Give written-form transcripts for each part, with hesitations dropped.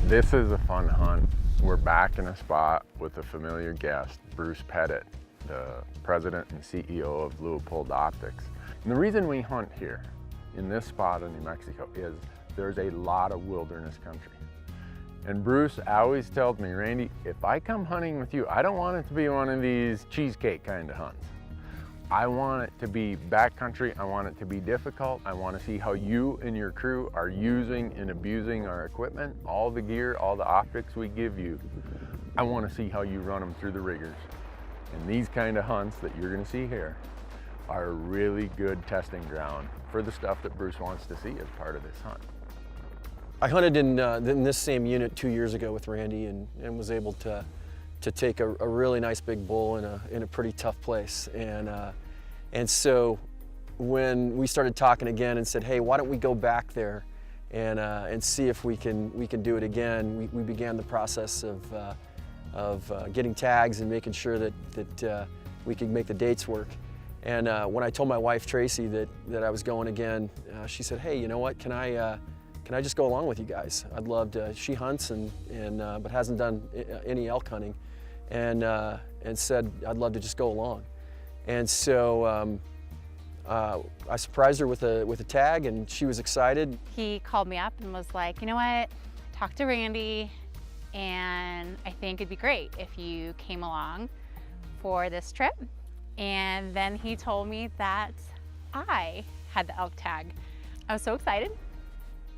This is a fun hunt. We're back in a spot with a familiar guest, Bruce Pettit, the president and CEO of LEUPOLD Optics. And the reason we hunt here in this spot in New Mexico is there's a lot of wilderness country. And Bruce always tells me, Randy, if I come hunting with you, I don't want it to be one of these cheesecake kind of hunts. I want it to be backcountry. I want it to be difficult. I want to see how you and your crew are using and abusing our equipment, all the gear, all the optics we give you. I want to see how you run them through the rigors. And these kind of hunts that you're going to see here are a really good testing ground for the stuff that Bruce wants to see as part of this hunt. I hunted in this same unit 2 years ago with Randy and was able to take a really nice big bull in a pretty tough place. And so when we started talking again and said, hey, why don't we go back there and see if we can do it again, we began the process of getting tags and making sure that we could make the dates work. And when I told my wife Tracy that I was going again, she said, hey, you know what, can I just go along with you guys? I'd love to. She hunts but hasn't done any elk hunting, and said I'd love to just go along. And so I surprised her with a tag, and she was excited. He called me up and was like, you know what, talk to Randy, and I think it'd be great if you came along for this trip. And then he told me that I had the elk tag. I was so excited.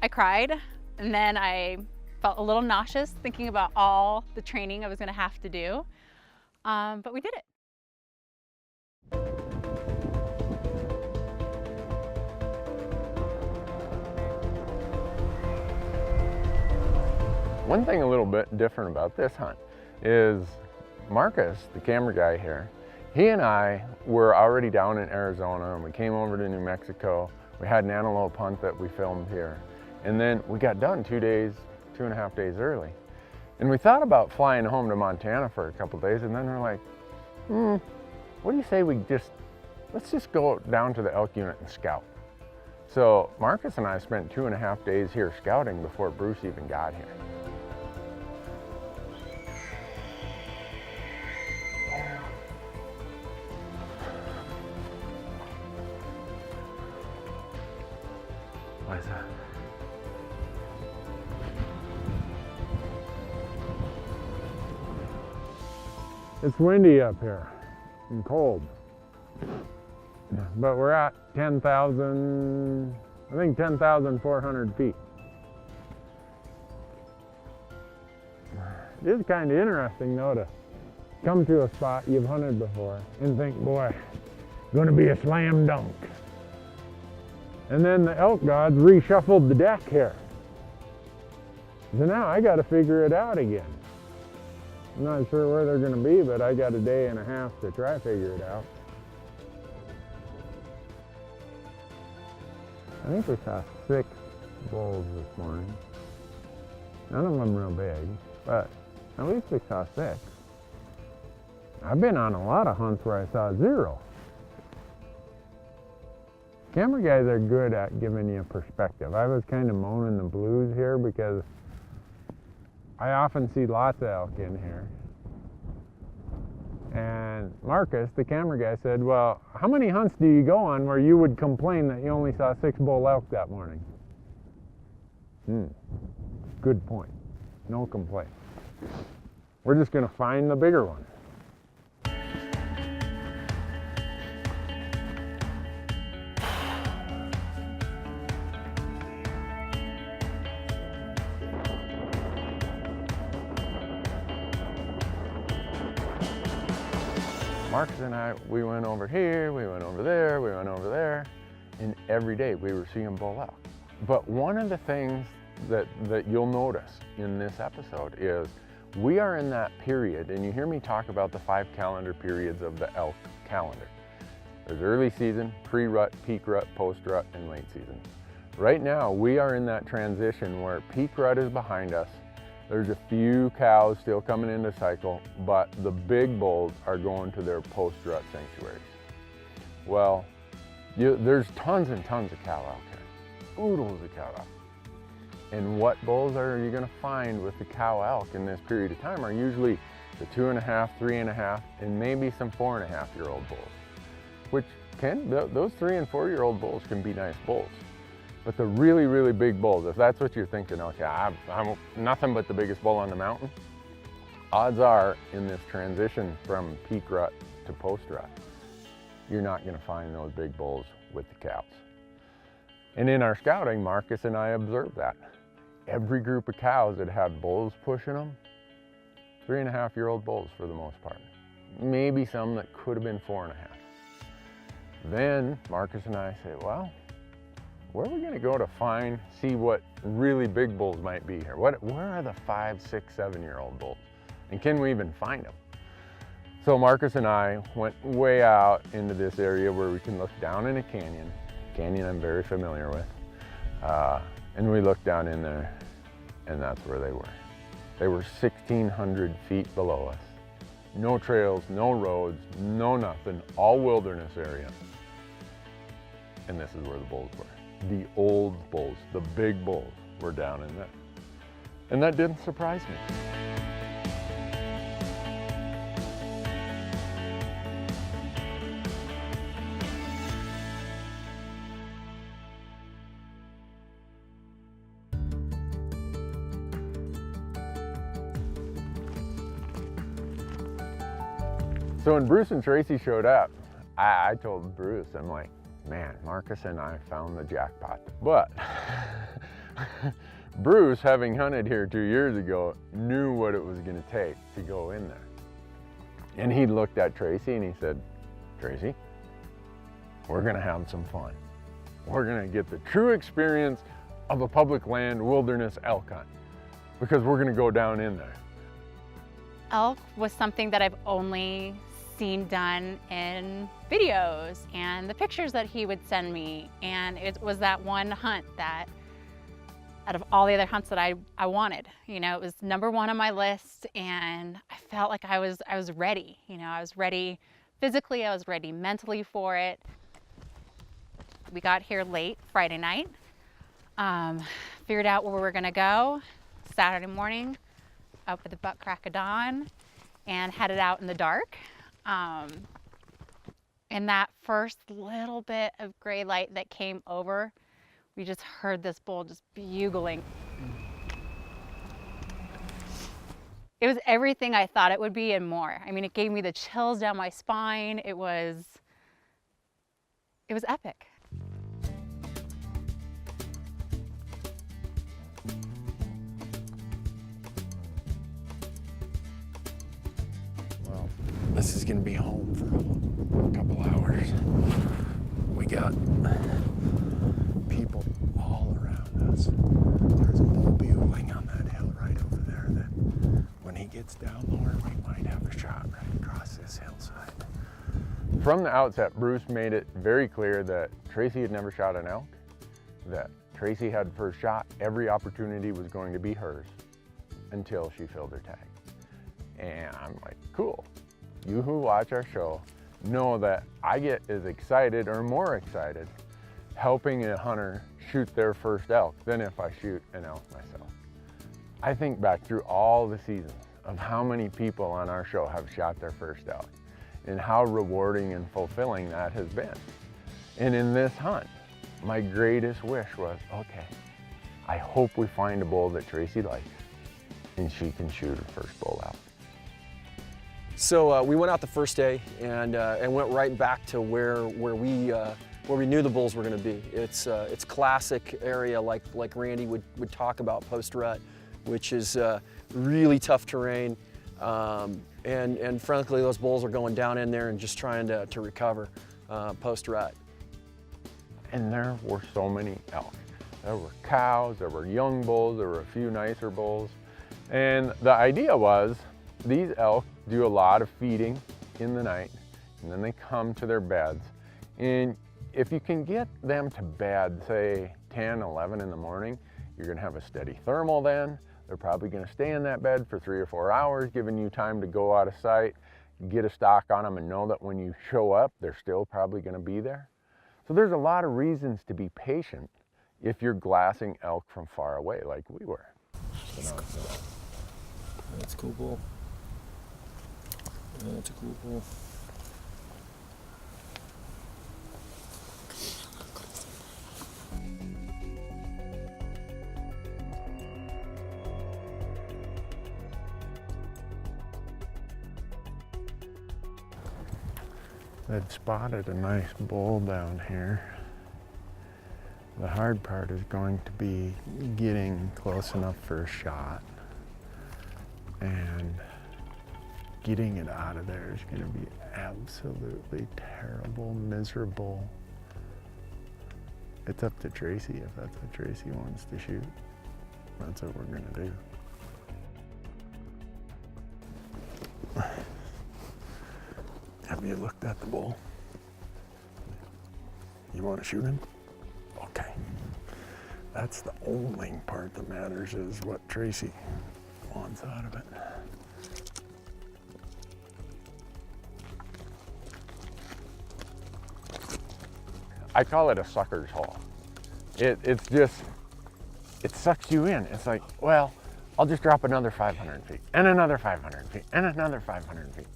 I cried, and then I felt a little nauseous thinking about all the training I was gonna have to do, but we did it. One thing a little bit different about this hunt is Marcus, the camera guy here, he and I were already down in Arizona, and we came over to New Mexico. We had an antelope hunt that we filmed here. And then we got done 2.5 days early. And we thought about flying home to Montana for a couple days, and then we're like, what do you say let's just go down to the elk unit and scout. So Marcus and I spent 2.5 days here scouting before Bruce even got here. What is that? It's windy up here and cold, but we're at 10,000, I think 10,400 feet. It is kind of interesting though to come to a spot you've hunted before and think, boy, going to be a slam dunk. And then the elk gods reshuffled the deck here. So now I got to figure it out again. I'm not sure where they're going to be, but I got a day and a half to try to figure it out. I think we saw 6 bulls this morning. None of them real big, but at least we saw 6. I've been on a lot of hunts where I saw 0. Camera guys are good at giving you perspective. I was kind of moaning the blues here because I often see lots of elk in here. And Marcus, the camera guy, said, well, how many hunts do you go on where you would complain that you only saw 6 bull elk that morning? Good point. No complaint. We're just going to find the bigger one. Marcus and I, we went over here, we went over there, we went over there, and every day we were seeing bull elk. But one of the things that you'll notice in this episode is we are in that period, and you hear me talk about the 5 calendar periods of the elk calendar. There's early season, pre-rut, peak rut, post-rut, and late season. Right now, we are in that transition where peak rut is behind us. There's a few cows still coming into cycle, but the big bulls are going to their post-rut sanctuaries. Well, there's tons and tons of cow out there, oodles of cow out. And what bulls are you gonna find with the cow elk in this period of time are usually the 2.5, 3.5, and maybe some 4.5-year-old bulls, which those 3 and 4-year-old bulls can be nice bulls. But the really, really big bulls, if that's what you're thinking, okay, I'm nothing but the biggest bull on the mountain, odds are in this transition from peak rut to post rut, you're not gonna find those big bulls with the cows. And in our scouting, Marcus and I observed that. Every group of cows that had bulls pushing them, 3.5-year-old bulls for the most part. Maybe some that could have been 4.5. Then Marcus and I say, well, where are we gonna go to see what really big bulls might be here? Where are the 5, 6, 7-year-old bulls? And can we even find them? So Marcus and I went way out into this area where we can look down in a canyon I'm very familiar with. And we looked down in there, and that's where they were. They were 1,600 feet below us. No trails, no roads, no nothing, all wilderness area. And this is where the bulls were. The old bulls, the big bulls were down in there. And that didn't surprise me. So when Bruce and Tracy showed up, I told Bruce, I'm like, man, Marcus and I found the jackpot. But Bruce, having hunted here 2 years ago, knew what it was gonna take to go in there. And he looked at Tracy and he said, Tracy, we're gonna have some fun. We're gonna get the true experience of a public land wilderness elk hunt because we're gonna go down in there. Elk was something that I've only seen done in videos and the pictures that he would send me. And it was that one hunt that, out of all the other hunts that I wanted, you know, it was number one on my list, and I felt like I was ready. You know, I was ready physically, I was ready mentally for it. We got here late Friday night, figured out where we were gonna go. Saturday morning, up at the butt crack of dawn, and headed out in the dark. And that first little bit of gray light that came over, we just heard this bull just bugling. It was everything I thought it would be and more. I mean, it gave me the chills down my spine. It was epic. This is gonna be home for a couple hours. We got people all around us. There's a bull bugling on that hill right over there that when he gets down lower, we might have a shot right across this hillside. From the outset, Bruce made it very clear that Tracy had never shot an elk, that Tracy had first shot. Every opportunity was going to be hers until she filled her tag. And I'm like, cool. You who watch our show know that I get as excited or more excited helping a hunter shoot their first elk than if I shoot an elk myself. I think back through all the seasons of how many people on our show have shot their first elk and how rewarding and fulfilling that has been. And in this hunt, my greatest wish was, okay, I hope we find a bull that Tracy likes and she can shoot her first bull out. So we went out the first day and went right back to where we knew the bulls were going to be. It's classic area like Randy would talk about post rut, which is really tough terrain, and frankly those bulls are going down in there and just trying to recover post rut. And there were so many elk. There were cows, there were young bulls, there were a few nicer bulls, and the idea was these elk do a lot of feeding in the night, and then they come to their beds. And if you can get them to bed, say 10, 11 in the morning, you're gonna have a steady thermal then. They're probably gonna stay in that bed for 3 or 4 hours, giving you time to go out of sight, get a stock on them, and know that when you show up, they're still probably gonna be there. So there's a lot of reasons to be patient if you're glassing elk from far away like we were. That's a cool bull. That's a cool bull. I'd spotted a nice bull down here. The hard part is going to be getting close enough for a shot, and getting it out of there is going to be absolutely terrible, miserable. It's up to Tracy if that's what Tracy wants to shoot. That's what we're going to do. Have you looked at the bull? You want to shoot him? Okay. That's the only part that matters, is what Tracy wants out of it. I call it a sucker's hole. It's just, it sucks you in. It's like, well, I'll just drop another 500 feet, and another 500 feet, and another 500 feet.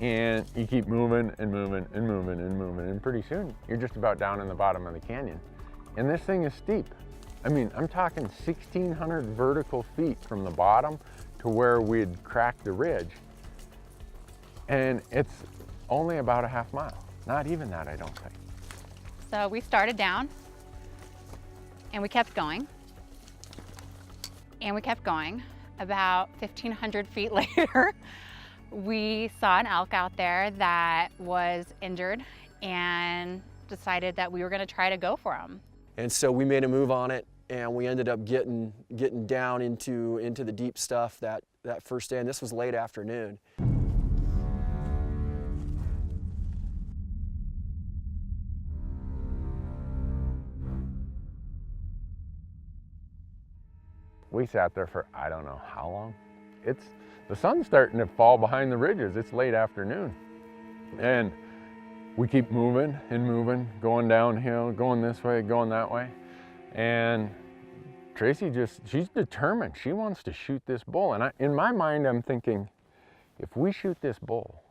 And you keep moving and moving and moving and moving, and pretty soon you're just about down in the bottom of the canyon. And this thing is steep. I mean, I'm talking 1,600 vertical feet from the bottom to where we'd cracked the ridge. And it's only about a half mile. Not even that, I don't think. So we started down and we kept going. And we kept going. About 1,500 feet later, we saw an elk out there that was injured and decided that we were going to try to go for him. And so we made a move on it, and we ended up getting down into the deep stuff that first day, and this was late afternoon. We sat there for I don't know how long. The sun's starting to fall behind the ridges. It's late afternoon. And we keep moving and moving, going downhill, going this way, going that way. And Tracy she's determined. She wants to shoot this bull. And in my mind, I'm thinking, if we shoot this bull,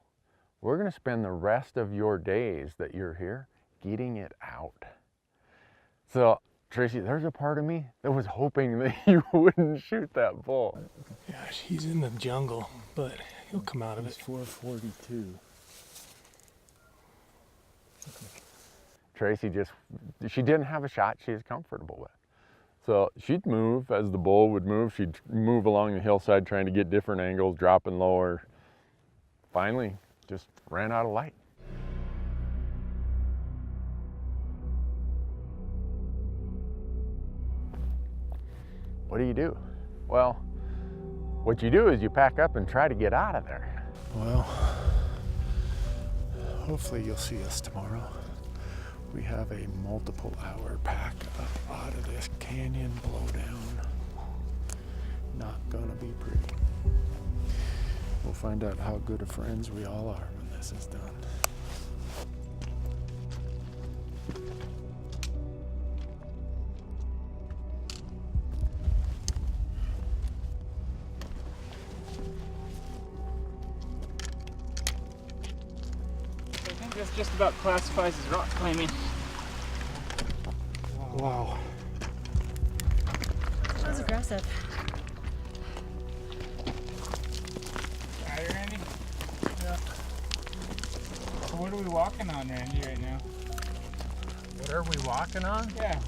we're gonna spend the rest of your days that you're here getting it out. So Tracy, there's a part of me that was hoping that you wouldn't shoot that bull. Gosh, he's in the jungle, but he'll come out of it. 442. Tracy she didn't have a shot she was comfortable with. So she'd move as the bull would move. She'd move along the hillside trying to get different angles, dropping lower. Finally, just ran out of light. What do? Well, what you do is you pack up and try to get out of there. Well, hopefully you'll see us tomorrow. We have a multiple hour pack up out of this canyon blowdown. Not gonna be pretty. We'll find out how good of friends we all are when this is done. This just about classifies as rock climbing. Wow. That was aggressive. Are you, Randy? Yeah. So what are we walking on, Randy, right now? What are we walking on? Yeah,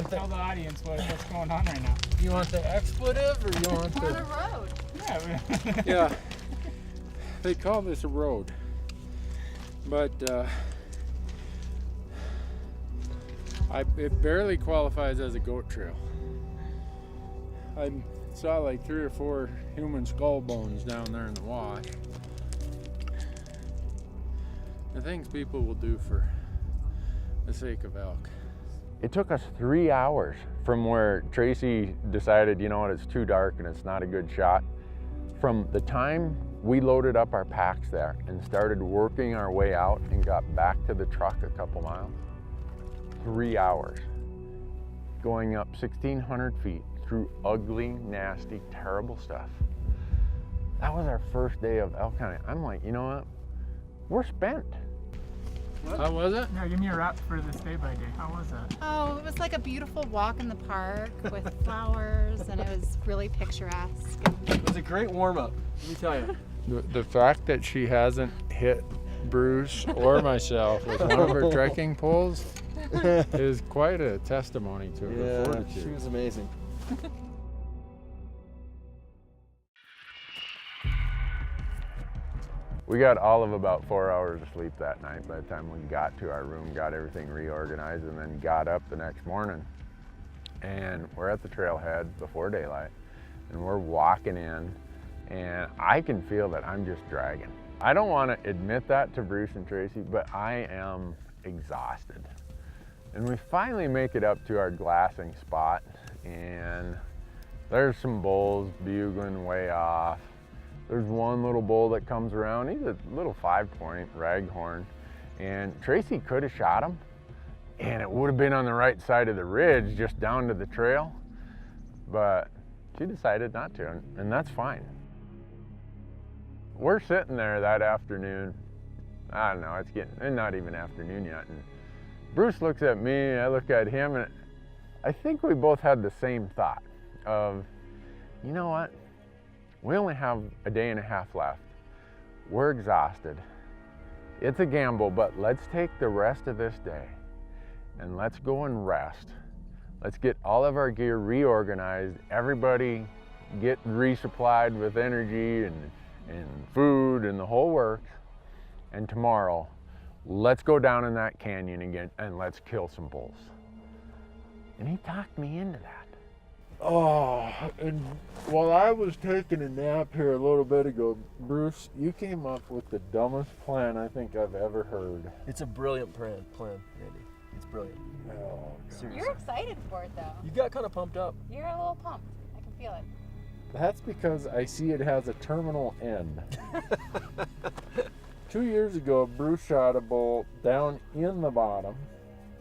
tell the audience what's going on right now. You want the expletive or you want On the... a road. Yeah. Yeah, they call this a road, but it barely qualifies as a goat trail. I saw like 3 or 4 human skull bones down there in the wash. The things people will do for the sake of elk. It took us 3 hours from where Tracy decided, you know what, it's too dark and it's not a good shot. From the time we loaded up our packs there and started working our way out and got back to the truck a couple miles, 3 hours. going up 1,600 feet through ugly, nasty, terrible stuff. That was our first day of elk hunting. I'm like, you know what? We're spent. How was it? Yeah, give me a wrap for this day by day. How was that? Oh, it was like a beautiful walk in the park with flowers, and it was really picturesque. It was a great warm-up, let me tell you. The fact that she hasn't hit Bruce or myself with one of her trekking poles is quite a testimony to her fortitude. She was amazing. We got all of about 4 hours of sleep that night by the time we got to our room, got everything reorganized, and then got up the next morning. And we're at the trailhead before daylight, and we're walking in, and I can feel that I'm just dragging. I don't want to admit that to Bruce and Tracy, but I am exhausted. And we finally make it up to our glassing spot, and there's some bulls bugling way off. There's one little bull that comes around. He's a little 5-point raghorn, and Tracy could have shot him, and it would have been on the right side of the ridge, just down to the trail, but she decided not to, and that's fine. We're sitting there that afternoon. I don't know, it's getting, not even afternoon yet, and Bruce looks at me, I look at him, and I think we both had the same thought of, you know what? We only have a day and a half left. We're exhausted. It's a gamble, but let's take the rest of this day and let's go and rest. Let's get all of our gear reorganized, everybody get resupplied with energy and food and the whole works. And tomorrow, let's go down in that canyon again and let's kill some bulls. And he talked me into that. Oh, and while I was taking a nap here a little bit ago, Bruce, you came up with the dumbest plan I think I've ever heard. It's a brilliant plan, Randy. It's brilliant. Oh, Seriously. You're excited for it, though. You got kind of pumped up. You're a little pumped. I can feel it. that's because I see it has a terminal end. 2 years ago, Bruce shot a bull down in the bottom.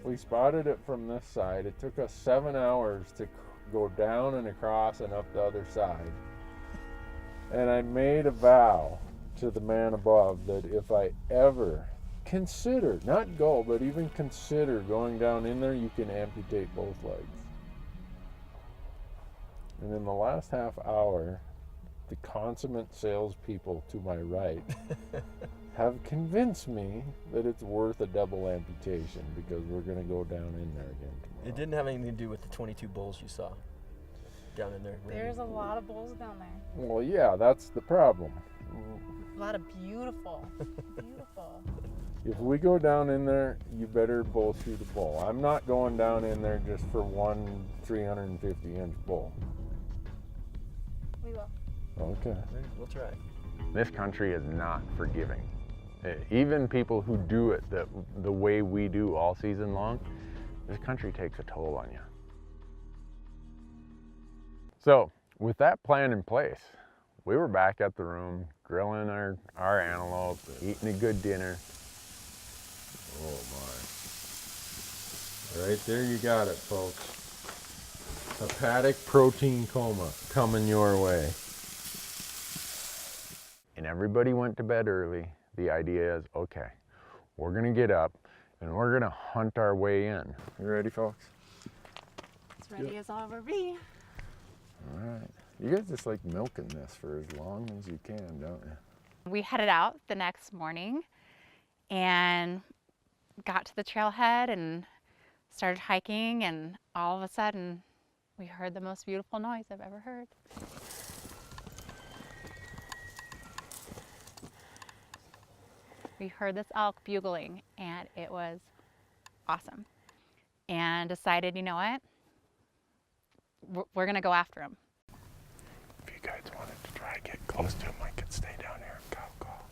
We spotted it from this side. It took us 7 hours to go down and across and up the other side. And I made a vow to the man above that if I ever consider, not go, but even consider going down in there, you can amputate both legs. And in the last half hour, the consummate salespeople to my right have convinced me that it's worth a double amputation because we're going to go down in there again tomorrow. It didn't have anything to do with the 22 bulls you saw down in there. Randy. There's a lot of bulls down there. Well, yeah, that's the problem. A lot of beautiful, beautiful. If we go down in there, you better bull shoot a bull. I'm not going down in there just for one 350-inch bull. We will. Okay. We'll try. This country is not forgiving. Even people who do it the way we do all season long, this country takes a toll on you. So, with that plan in place, we were back at the room, grilling our antelope, eating a good dinner. Oh my. Right there you got it, folks. Hepatic protein coma coming your way. And everybody went to bed early. The idea is, okay, we're gonna get up and we're gonna hunt our way in. You ready, folks? As ready as I'll ever be. All right. You guys just like milking this for as long as you can, don't you? We headed out the next morning and got to the trailhead and started hiking, and all of a sudden we heard the most beautiful noise I've ever heard. We heard this elk bugling, and it was awesome. And decided, you know what? We're gonna go after him. If you guys wanted to try to get close to him, I could stay down here and cow call.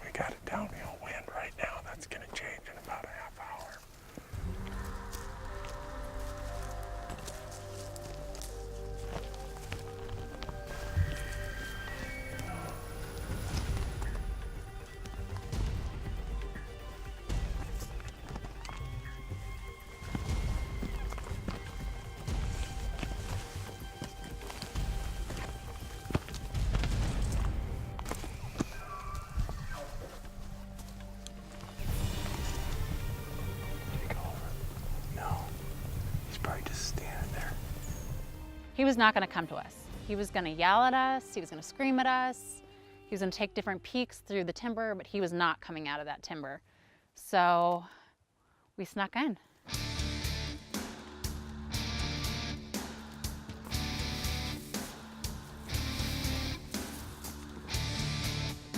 We got a downhill wind right now. That's gonna change in about a half hour. was not gonna come to us. He was gonna yell at us, he was gonna scream at us, he was gonna take different peeks through the timber, but he was not coming out of that timber. So we snuck in.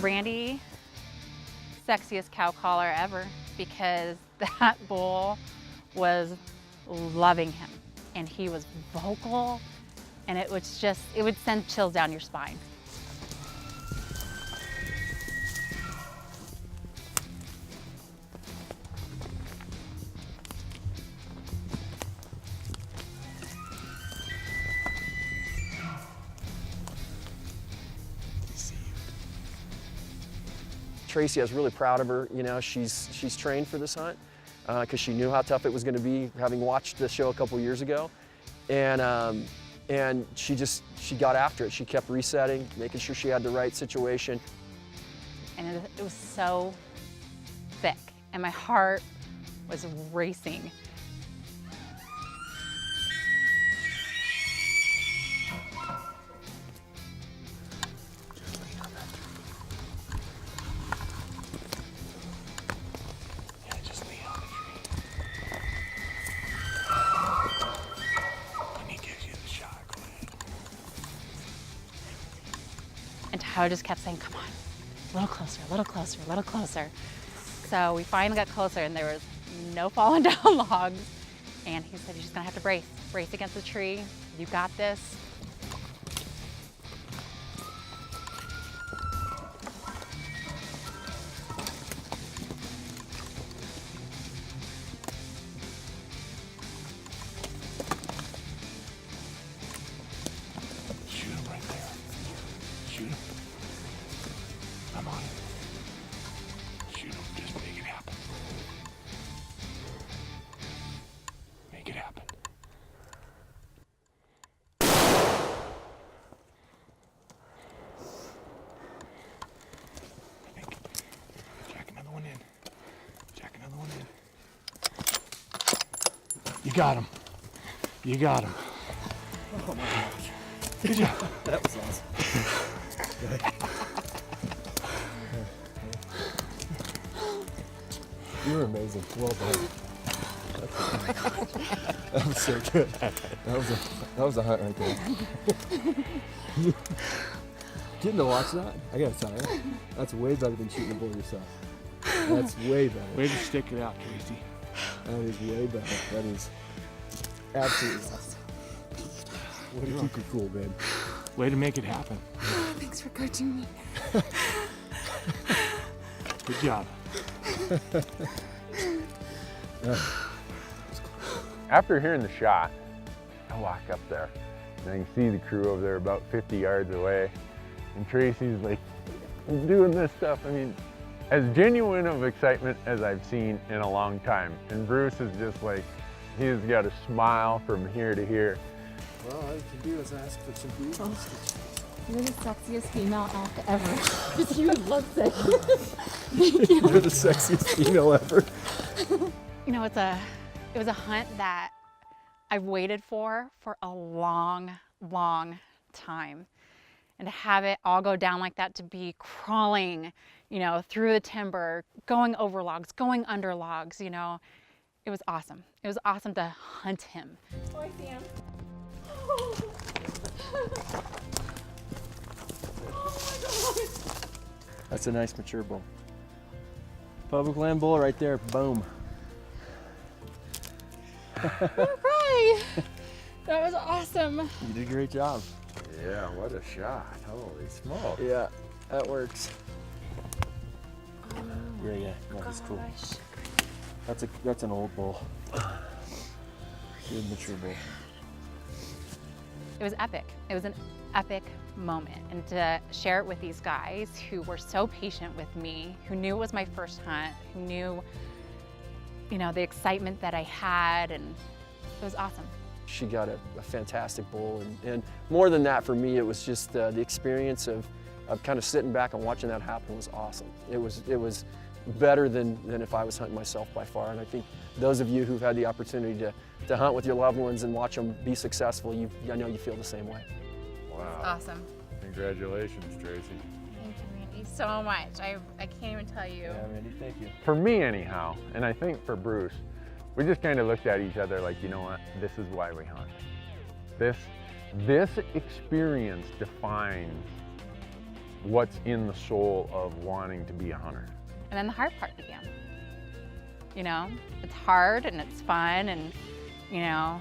Randy, sexiest cow caller ever, because that bull was loving him, and he was vocal, and it was just, it would send chills down your spine. Tracy, I was really proud of her. You know, she's trained for this hunt because she knew how tough it was going to be, having watched the show a couple years ago, and she got after it. She kept resetting, making sure she had the right situation. And it was so thick, and my heart was racing. And Tyler just kept saying, come on, a little closer, a little closer, a little closer. So we finally got closer, and there was no falling down logs. And he said, you're just gonna have to brace against the tree. You got this. Shoot him right there. Shoot him. I'm on it. Shoot him. Just make it happen. Make it happen. I think. Jack another one in. Jack another one in. You got him. You got him. Oh my gosh. Good job. That was awesome. You were amazing. Well done. That was so good. That was a hunt right there. Getting to watch that, I gotta tell you, that's way better than shooting a bull yourself. That's way better. Way to stick it out, Tracy. That is way better. That is absolutely awesome. Way to keep it cool, babe. Way to make it happen. Thanks for coaching me. Good job. After hearing the shot, I walk up there and I can see the crew over there about 50 yards away. And Tracy's like doing this stuff. I mean, as genuine of excitement as I've seen in a long time. And Bruce is just like, he's got a smile from here to here. Well, all you can do is ask for some food. Oh, you're the sexiest female elk ever. You would love sex. You're the sexiest female ever. You know, it was a hunt that I've waited for a long, long time. And to have it all go down like that, to be crawling, you know, through the timber, going over logs, going under logs, you know, it was awesome. It was awesome to hunt him. Oh, I see him. That's a nice mature bull. Public land bull right there, boom. Right. That was awesome. You did a great job. Yeah, what a shot. Holy smokes. Yeah, that works. Yeah, no, that's cool. That's an old bull. Good mature bull. It was epic. It was an epic moment. And to share it with these guys who were so patient with me, who knew it was my first hunt, who knew, you know, the excitement that I had, and it was awesome. She got a fantastic bull, and more than that for me, it was just the experience of kind of sitting back and watching that happen was awesome. It was better than if I was hunting myself by far, and I think those of you who've had the opportunity to hunt with your loved ones and watch them be successful, I know you feel the same way. Wow. Awesome. Congratulations, Tracy. Thank you, Randy, so much. I can't even tell you. Yeah, Randy, thank you. For me anyhow, and I think for Bruce, we just kind of looked at each other like, you know what, this is why we hunt. This experience defines what's in the soul of wanting to be a hunter. And then the hard part began. You know, it's hard and it's fun and, you know,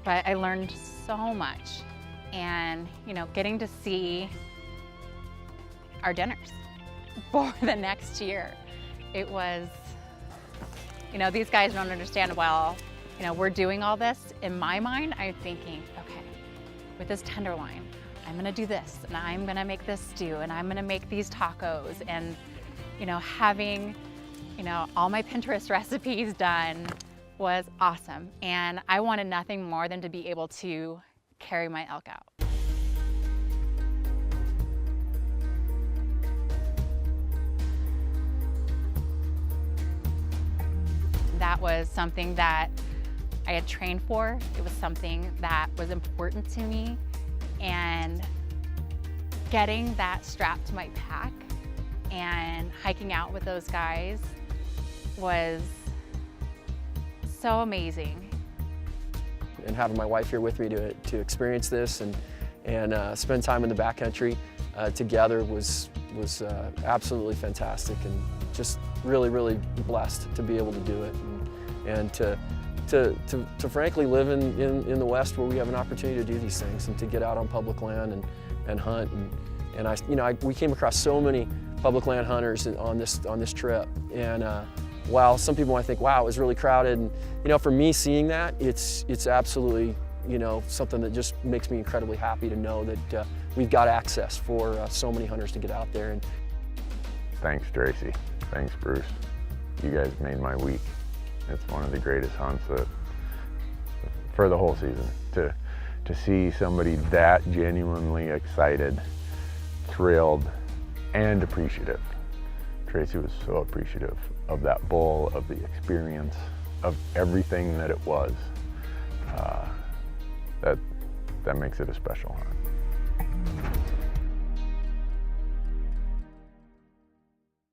but I learned so much. And, you know, getting to see our dinners for the next year, it was, you know, these guys don't understand, well, you know, we're doing all this. In my mind, I'm thinking, okay, with this tenderloin, I'm gonna do this, and I'm gonna make this stew, and I'm gonna make these tacos, and, you know, having, you know, all my Pinterest recipes done was awesome. And I wanted nothing more than to be able to carry my elk out. That was something that I had trained for. It was something that was important to me. And getting that strapped to my pack and hiking out with those guys was so amazing. And having my wife here with me to experience this and spend time in the backcountry together was absolutely fantastic, and just really blessed to be able to do it, and to frankly live in the West where we have an opportunity to do these things and to get out on public land and hunt. And we came across so many public land hunters on this trip, and while some people might think, wow, it was really crowded, and you know, for me, seeing that, it's absolutely, you know, something that just makes me incredibly happy to know that we've got access for so many hunters to get out there. And Thanks, Tracy. Thanks, Bruce. You guys made my week. It's one of the greatest hunts for the whole season. To see somebody that genuinely excited, thrilled, and appreciative. Tracy was so appreciative of that bull, of the experience, of everything that it was. That makes it a special hunt.